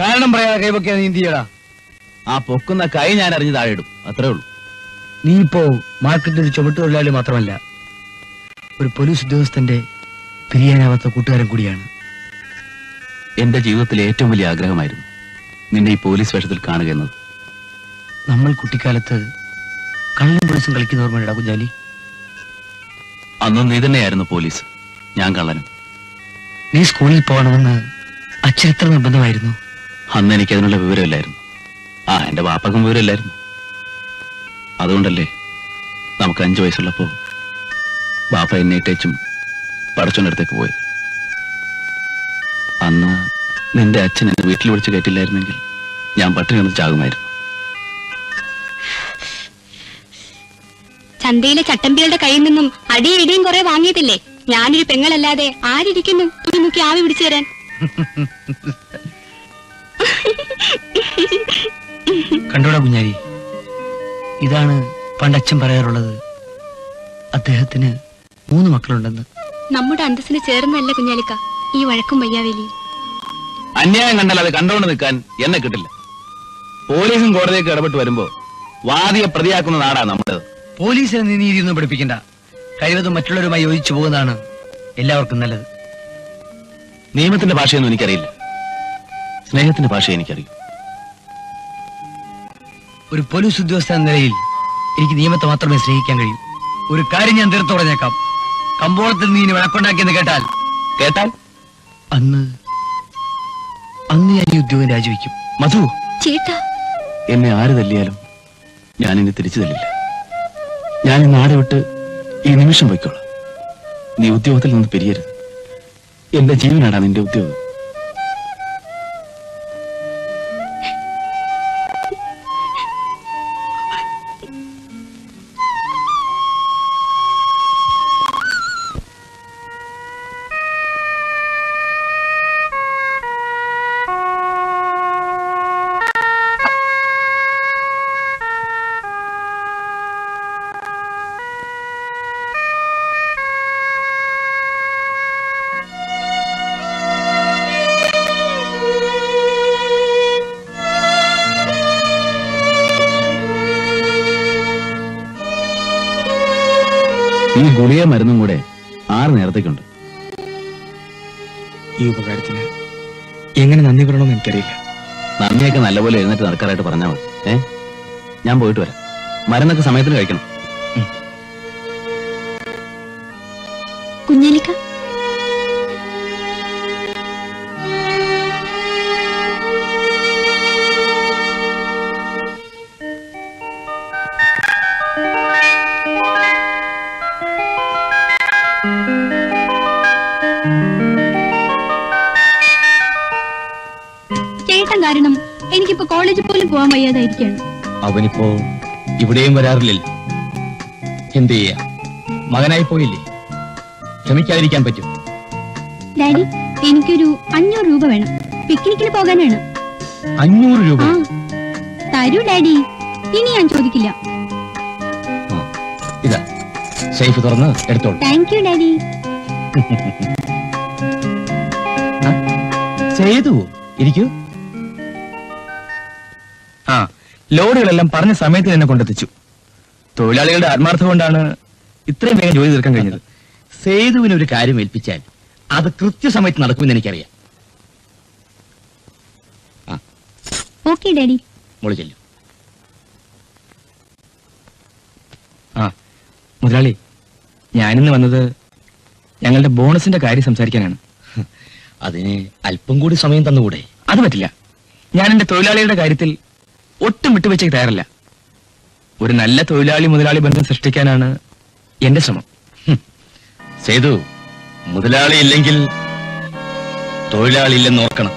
കാരണം പറയാതെ കൈവൊക്കെ നീ എന്ത് ചെയ്യടാ? ആ പൊക്കുന്ന കൈ ഞാൻ അറിഞ്ഞ് താഴെ ഇടും, അത്രേ ഉള്ളൂ. നീ ഇപ്പോ മാർക്കറ്റിൽ ഒരു ചുമട്ടുതൊഴിലാളി മാത്രമല്ല, ഒരു പോലീസ് ഉദ്യോഗസ്ഥന്റെ പിരിയാനാവാത്ത കൂട്ടുകാരൻ കൂടിയാണ്. എന്റെ ജീവിതത്തിലെ ഏറ്റവും വലിയ ആഗ്രഹമായിരുന്നു നിന്നെ ഈ പോലീസ് വേഷത്തിൽ കാണുക എന്നത്. നമ്മൾ കുട്ടിക്കാലത്ത് കള്ളും പോലീസും കളിക്കുന്ന ഓർമ്മയുണ്ടാ കുഞ്ഞാലി? അന്നും നീ തന്നെയായിരുന്നു പോലീസ്, ഞാൻ കള്ളനും. നീ സ്കൂളിൽ പോകണമെന്ന് അച്ഛൻ എത്ര നിർബന്ധമായിരുന്നു? അന്ന് എനിക്ക് അതിനുള്ള വിവരമില്ലായിരുന്നു. എന്റെ വാപ്പക്കും വിവരമില്ലായിരുന്നു. അതുകൊണ്ടല്ലേ നമുക്ക് 5 വയസ്സുള്ളപ്പോ ബാപ്പ എന്നെ ഇട്ടേച്ചും പടച്ചോന്റെ അടുത്തേക്ക് പോയത്. അന്ന് നിന്റെ അച്ഛൻ എന്നെ വീട്ടിൽ വിളിച്ച് കയറ്റില്ലായിരുന്നെങ്കിൽ ഞാൻ പട്ടിണി കിടന്ന് ചാകുമായിരുന്നു. ചന്തയിലെ ചട്ടമ്പികളുടെ കയ്യിൽ നിന്നും അടിയും ഇടിയും കുറെ വാങ്ങിയിട്ടില്ലേ? ഞാനൊരു പെങ്ങളല്ലാതെ ആരിയ്ക്കുന്നു തുണി മുക്കി ആവി പിടിച്ചു തരാൻ? കണ്ടോടാ കുഞ്ഞാലി, ഇതാണ് പണ്ടച്ഛൻ പറയാറുള്ളത്, അദ്ദേഹത്തിന് 3 മക്കളുണ്ടെന്ന്. നമ്മുടെ അന്തസ്സിന് ചേർന്നല്ല കുഞ്ഞാലിക്ക ഈ വഴക്കും വയ്യാവേലി. അന്യായം കണ്ടാൽ അത് കണ്ടോണ്ട് നിൽക്കാൻ എന്നെ കിട്ടില്ല. പോലീസും കോടതിയൊക്കെ ഇടപെട്ട് വരുമ്പോ വാദിയെ പ്രതിയാക്കുന്ന നാടാ നമ്മുടേത്. പോലീസിനെ നീ നീതിയൊന്നും പഠിപ്പിക്കണ്ട. കഴിവതും മറ്റുള്ളവരുമായി യോജിച്ചു പോകുന്നതാണ് എല്ലാവർക്കും നല്ലത്. നിയമത്തിന്റെ ഭാഷയൊന്നും എനിക്കറിയില്ല, സ്നേഹത്തിന്റെ ഭാഷ എനിക്കറിയും. ഒരു പോലീസ് ഉദ്യോഗസ്ഥ എന്ന നിലയിൽ എനിക്ക് നിയമത്തെ മാത്രമേ സ്നേഹിക്കാൻ കഴിയൂ. ഒരു കാര്യം ഞാൻ തീർത്തു പറഞ്ഞേക്കാം, കമ്പോളത്തിൽ നീ വഴക്കുണ്ടാക്കിയെന്ന് കേട്ടാൽ അന്ന് ഞാൻ ഈ ഉദ്യോഗം രാജിവെക്കും. മധു, ചേട്ടാ, എന്നെ ആര് തല്ലിയാലും ഞാൻ ഇനി തിരിച്ചു തല്ലില്ല. ഞാൻ ഈ നാട് വിട്ട് ഈ നിമിഷം പോയിക്കോളാം. നീ ഉദ്യോഗത്തിൽ നിന്ന് പിരിയരുത്. എന്റെ ജീവനാടാ നിന്റെ ഉദ്യോഗം. ഈ ഗുളിക മരുന്നും കൂടെ 6 നേരത്തേക്കുണ്ട്. ഈ ഉപകാരത്തിന് എങ്ങനെ നന്ദി പറയണമെന്ന് എനിക്കറിയില്ല. നന്ദിയൊക്കെ നല്ലപോലെ എഴുന്നേറ്റ് നടക്കാറായിട്ട് പറഞ്ഞാൽ മതി. ഞാൻ പോയിട്ട് വരാം. മരുന്നൊക്കെ സമയത്തിന് കഴിക്കണം. കുഞ്ഞാലിക്ക, ചേട്ടൻ കാരണം എനിക്കിപ്പോ കോളേജിൽ പോലും പോകാൻ വയ്യാതായിരിക്കാണ്. അവനിപ്പോ ഇവിടെയും വരാറില്ലല്ലോ. എന്ത് ചെയ്യാ, മകനായി പോയില്ലേ, ക്ഷമിക്കാതിരിക്കാൻ പറ്റും. ഡാഡി, എനിക്കൊരു 500 രൂപ വേണം, പിക്നിക്കിന് പോകാനാണ്. 500 രൂപ? തരൂ ഡാഡി, ഇനി ഞാൻ ചോദിക്കില്ല. ഇതാ, സേഫ് തുറന്ന് എടുത്തോളൂ. Thank you daddy. ചെയ്തു, ഇരിക്കൂ. ലോഡുകളെല്ലാം പറഞ്ഞ സമയത്ത് തന്നെ കൊണ്ടെത്തിച്ചു. തൊഴിലാളികളുടെ ആത്മാർത്ഥം കൊണ്ടാണ് ഇത്രയും വേഗം ജോലി തീർക്കാൻ കഴിഞ്ഞത്. സേതുവിന് ഒരു കാര്യം ഏൽപ്പിച്ചാൽ അത് കൃത്യസമയത്ത് നടക്കുമെന്ന് എനിക്കറിയാം. Okay daddy. മോള് ചെല്ലു. മുതലാളി, ഞാനിന്ന് വന്നത് ഞങ്ങളുടെ ബോണസിന്റെ കാര്യം സംസാരിക്കാനാണ്. അതിന് അല്പം കൂടി സമയം തന്നുകൂടെ? അത് പറ്റില്ല. ഞാൻ എന്റെ തൊഴിലാളികളുടെ കാര്യത്തിൽ ഒട്ടും വിട്ടുവെച്ചേക്ക് തയ്യാറല്ല. ഒരു നല്ല തൊഴിലാളി മുതലാളി ബന്ധം സൃഷ്ടിക്കാനാണ് എന്റെ ശ്രമം. സേതു, മുതലാളി ഇല്ലെങ്കിൽ തൊഴിലാളി ഇല്ലെന്ന് ഓർക്കണം.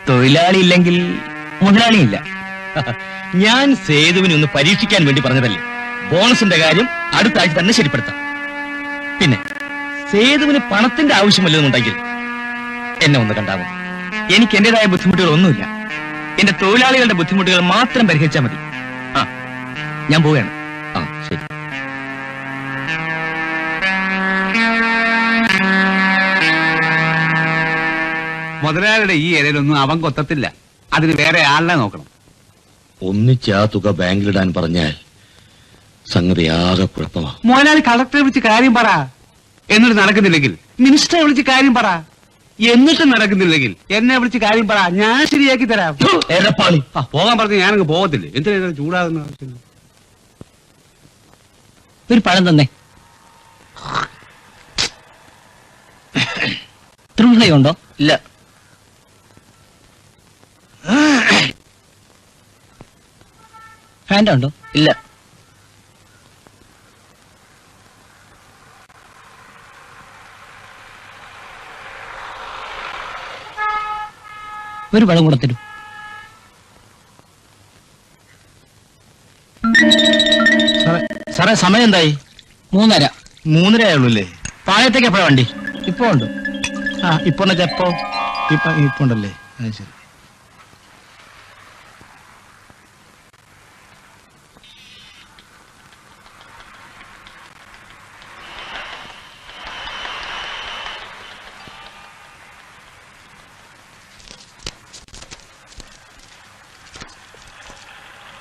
തൊഴിലാളി ഇല്ലെങ്കിൽ മുതലാളിയില്ല. ഞാൻ സേതുവിനെ ഒന്ന് പരീക്ഷിക്കാൻ വേണ്ടി പറഞ്ഞതല്ലേ. ബോണസിന്റെ കാര്യം അടുത്ത ആഴ്ച തന്നെ ശരിപ്പെടുത്താം. പിന്നെ സേതുവിന് പണത്തിന്റെ ആവശ്യമല്ലെന്നുണ്ടെങ്കിൽ എന്നെ ഒന്ന് കണ്ടാവും. എനിക്ക് എന്റേതായ ബുദ്ധിമുട്ടുകൾ ഒന്നുമില്ല. എന്റെ തൊഴിലാളികളുടെ ബുദ്ധിമുട്ടുകൾ മാത്രം പരിഹരിച്ചാൽ മതി. ഞാൻ പോവുകയാണ്. ശരി. മുതലാളിയുടെ ഈ ഇടയിലൊന്നും അവൻ കൊത്തത്തില്ല. അതിന് വേറെ ആളിനെ നോക്കണം. ഒന്നിച്ച് ആ തുക ബാങ്കിലിടാൻ പറഞ്ഞാൽ സംഗതി ആകെ കുഴപ്പമാ. മുതലാളി കളക്ടറെ വിളിച്ച് കാര്യം പറ. എന്നിട്ട് നടക്കുന്നില്ലെങ്കിൽ മിനിസ്റ്ററെ വിളിച്ച് കാര്യം പറ. എന്നിട്ട് നടക്കുന്നില്ലെങ്കിൽ എന്നെ വിളിച്ച് കാര്യം പറ. ഞാൻ ശരിയാക്കി തരാം. എരപ്പാളി. പോകാൻ പറഞ്ഞ് ഞാനങ്ങ് പോകത്തില്ലേ. എന്തിനാ ചൂടാകുന്ന ആവശ്യം? ഒരു പഴം തന്നെ. തൃപ്തിയുണ്ടോ? ഇല്ല. ഫാൻറ്റ ഉണ്ടോ? ഇല്ല. ഒരു പഴം കൂടെ തരൂ. സാറേ സമയം എന്തായി? 3:30. 3:30 ആയുള്ളൂല്ലേ? പാളയത്തേക്ക് എപ്പോഴാ വണ്ടി? ഇപ്പൊ ഉണ്ട്. ഇപ്പൊ എപ്പോ? ഇപ്പൊ ഉണ്ടല്ലേ? ശരി.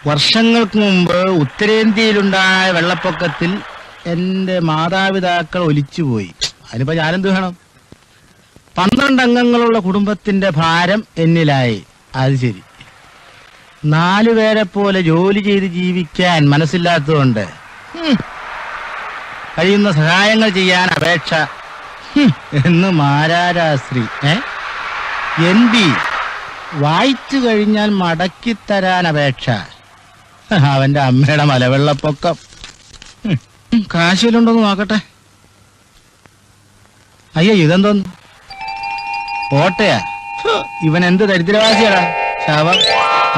വർഷങ്ങൾക്ക് മുമ്പ് ഉത്തരേന്ത്യയിലുണ്ടായ വെള്ളപ്പൊക്കത്തിൽ എന്റെ മാതാപിതാക്കൾ ഒലിച്ചുപോയി. അതിനിപ്പോ ഞാനെന്ത് വേണം? 12 അംഗങ്ങളുള്ള കുടുംബത്തിന്റെ ഭാരം എന്നിലായി. അത് ശരി. 4 പേരെ പോലെ ജോലി ചെയ്ത് ജീവിക്കാൻ മനസ്സില്ലാത്തതുകൊണ്ട് കഴിയുന്ന സഹായങ്ങൾ ചെയ്യാൻ അപേക്ഷ എന്ന് മാരാരാശ്രീ NB വായിച്ചു കഴിഞ്ഞാൽ മടക്കിത്തരാൻ അപേക്ഷ. അവന്റെ അമ്മയുടെ മലവെള്ളപ്പൊക്കം. കാശിലുണ്ടോന്ന് നോക്കട്ടെ. അയ്യോ ഇതെന്തോന്ന്? ഓട്ടയാ. ഇവൻ എന്ത് ദരിദ്രവാസിയാടാ ശവം.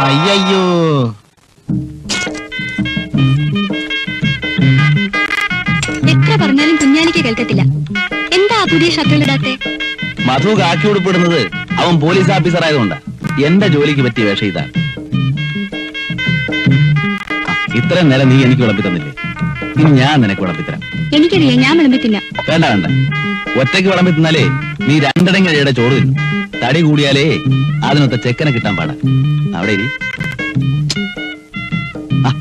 അയ്യോ എത്ര പറഞ്ഞാലും കുഞ്ഞാലിക്ക് കേൾക്കത്തില്ല. എന്താ പുതിയ ഷർട്ടുകളിടാത്തെ? മധു കാക്കി ഉടുപ്പിടുന്നത് അവൻ പോലീസ് ഓഫീസർ ആയതുകൊണ്ടാ. എന്റെ ജോലിക്ക് പറ്റിയ വേഷം ഇതാണ്. ഇത്രയും നേരം നീ എനിക്ക് വിളമ്പി തന്നില്ലേ, ഇനി ഞാൻ നിനക്ക് വിളമ്പിത്തരാം. എനിക്കറിയാം, ഞാൻ വിളമ്പത്തില്ല. വേണ്ട വേണ്ട, ഒറ്റയ്ക്ക് വിളമ്പി തിന്നാലേ നീ രണ്ടിടങ്ങയുടെ ചോറ് തിന്നു. തടി കൂടിയാലേ അതിനൊത്ത ചെക്കനെ കിട്ടാൻ പാടാ. അവിടെ ഇരി.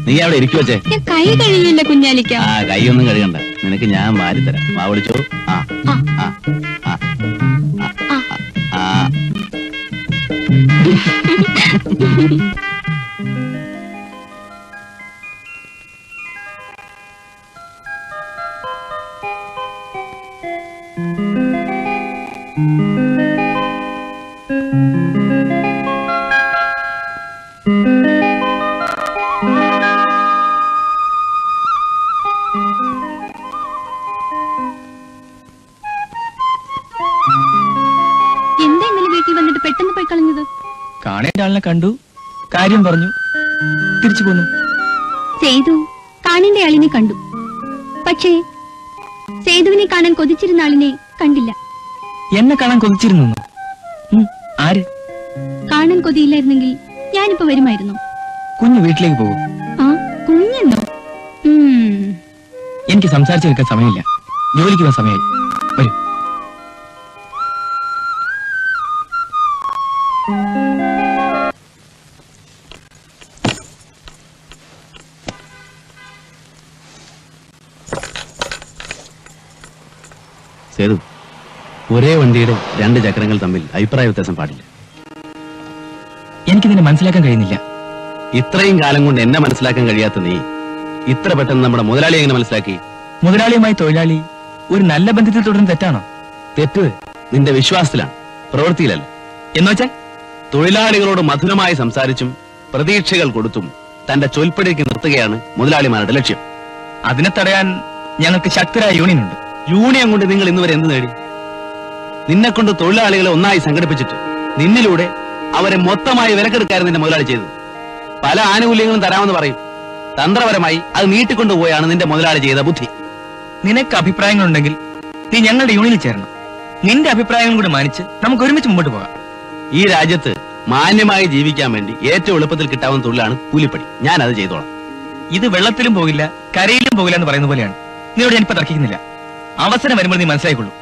നീ അവിടെ ഇരിക്കു വെച്ചേ. ഞാൻ കൈ കഴിയില്ല കുഞ്ഞാലിക്ക. കൈയൊന്നും കഴുകണ്ട, നിനക്ക് ഞാൻ വാരിത്തരാം. വാ വിളിച്ചോ. എന്താ ഇന്നലെ വീട്ടിൽ വന്നിട്ട് പെട്ടെന്ന് പോയി കളഞ്ഞത്? കാണേണ്ട ആളിനെ കണ്ടു, കാര്യം പറഞ്ഞു, തിരിച്ചു പോന്നു. സേതു കാണേണ്ട ആളിനെ കണ്ടു, പക്ഷേ സേതുവിനെ കാണാൻ കൊതിച്ചിരുന്ന ആളിനെ കണ്ടില്ല. എന്നെ കാണാൻ കൊതിച്ചിരുന്നു. ആര്? കാണാൻ കൊതിയില്ലായിരുന്നെങ്കിൽ ഞാനിപ്പോ വരുമായിരുന്നു. കുഞ്ഞ് വീട്ടിലേക്ക് പോകും. ആ കുഞ്ഞെന്നോ? എനിക്ക് സംസാരിച്ചു നിൽക്കാൻ സമയമില്ല, ജോലിക്ക് പോകാൻ സമയമായി. വരൂ. സേതു, ഒരേ വണ്ടിയുടെ 2 ചക്രങ്ങൾ തമ്മിൽ അഭിപ്രായ വ്യത്യാസം പാടില്ല. എനിക്കിതിനെ മനസ്സിലാക്കാൻ കഴിയുന്നില്ല. ഇത്രയും കാലം കൊണ്ട് എന്നെ മനസ്സിലാക്കാൻ കഴിയാത്ത നീ ഇത്ര പെട്ടെന്ന് നമ്മുടെ മുതലാളി എങ്ങനെ മനസ്സിലാക്കി? മുതലാളിയുമായി തൊഴിലാളി ഒരു നല്ല ബന്ധത്തിൽ തുടരുന്ന തെറ്റാണോ? തെറ്റ് നിന്റെ വിശ്വാസത്തിലാണ്, പ്രവൃത്തിയിലല്ല. എന്നുവെച്ചാൽ തൊഴിലാളികളോട് മധുരമായി സംസാരിച്ചും പ്രതീക്ഷകൾ കൊടുത്തും തന്റെ ചൊൽപ്പടിക്ക് നിർത്തുകയാണ് മുതലാളിമാരുടെ ലക്ഷ്യം. അതിനെ തടയാൻ ഞങ്ങൾക്ക് ശക്തരായ യൂണിയൻ ഉണ്ട്. യൂണിയൻ കൊണ്ട് നിങ്ങൾ ഇന്നുവരെ എന്ത് നേടി? നിന്നെ കൊണ്ട് തൊഴിലാളികളെ ഒന്നായി സംഘടിപ്പിച്ചിട്ട് നിന്നിലൂടെ അവരെ മൊത്തമായി വിലക്കെടുക്കായിരുന്നു നിന്റെ മുതലാളി ചെയ്തത്. പല ആനുകൂല്യങ്ങളും തരാമെന്ന് പറയും, തന്ത്രപരമായി അത് നീട്ടിക്കൊണ്ടുപോയാണ് നിന്റെ മുതലാളി ചെയ്ത ബുദ്ധി. നിനക്ക് അഭിപ്രായങ്ങളുണ്ടെങ്കിൽ നീ ഞങ്ങളുടെ യൂണിയനിൽ ചേരണം. നിന്റെ അഭിപ്രായങ്ങളും കൂടി മാനിച്ച് നമുക്ക് ഒരുമിച്ച് മുമ്പോട്ട് പോകാം. ഈ രാജ്യത്ത് മാന്യമായി ജീവിക്കാൻ വേണ്ടി ഏറ്റവും എളുപ്പത്തിൽ കിട്ടാവുന്ന തൊഴിലാണ് കൂലിപ്പണി. ഞാൻ അത് ചെയ്തോളാം. ഇത് വെള്ളത്തിലും പോകില്ല കരയിലും പോകില്ല എന്ന് പറയുന്ന പോലെയാണ്. നിന്നോട് ഞാനിപ്പോ തർക്കിക്കുന്നില്ല. അവസരം വരുമ്പോൾ നീ മനസ്സിലായിക്കൊള്ളൂ.